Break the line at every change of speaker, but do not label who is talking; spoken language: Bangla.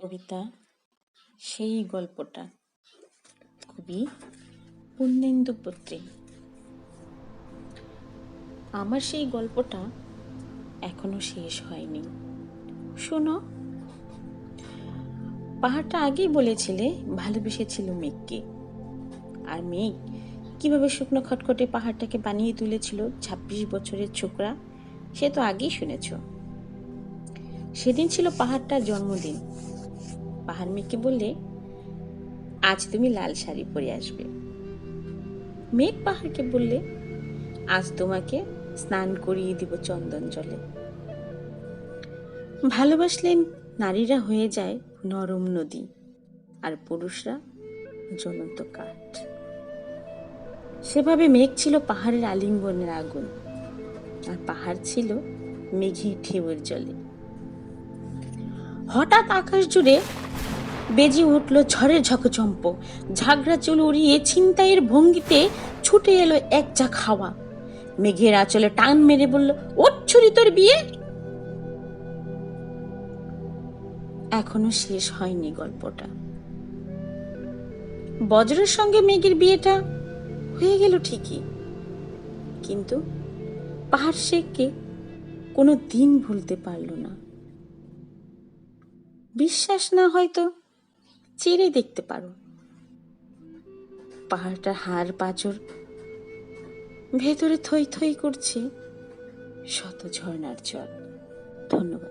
কবিতা সেই গল্পটা, কবি পূর্ণেন্দু পত্রী। আমার সেই গল্পটা এখনো শেষ হয়নি। শোনো, পাহাড়টা আগেই বলেছিলে ভালোবেসেছিল মেঘকে, আর মেঘ কিভাবে শুকনো খটখটে পাহাড়টাকে বানিয়ে তুলেছিল ২৬ বছরের ছোকরা, সে তো আগেই শুনেছ। সেদিন ছিল পাহাড়টার জন্মদিন। পাহাড় মেঘকে বললে, আজ তুমি লাল শাড়ি পরে আসবে। মেঘ পাহাড়কে বললে, আজ তোমাকে স্নান করিয়ে দিব চন্দন জলে। ভালোবাসলে নারীরা হয়ে যায় নরম নদী, আর পুরুষরা জ্বলন্ত কাঠ। সেভাবে মেঘ ছিল পাহাড়ের আলিঙ্গনের আগুন, আর পাহাড় ছিল মেঘের ঢেউয়ের জলে। হঠাৎ আকাশ জুড়ে বেজে উঠল ঝড়ের ঝকচম্প। ঝাগড়া চুল উড়িয়ে ছিনতাইয়ের ভঙ্গিতে ছুটে এলো এক ঝাঁক হাওয়া। মেঘের আঁচলে টান মেরে বলল, ওঠ ছুরি, তোর বিয়ে। এখনো শেষ হয়নি গল্পটা। বজ্রের সঙ্গে মেঘের বিয়েটা হয়ে গেল ঠিকই, কিন্তু পাহাড় শেখকে কোনো দিন ভুলতে পারল না। বিশ্বাস না হয়তো চেড়ে দেখতে পারো। পাহাড়টার হাড় পাঁজর ভেতরে থই থই করছে শত ঝর্ণার জল। ধন্যবাদ।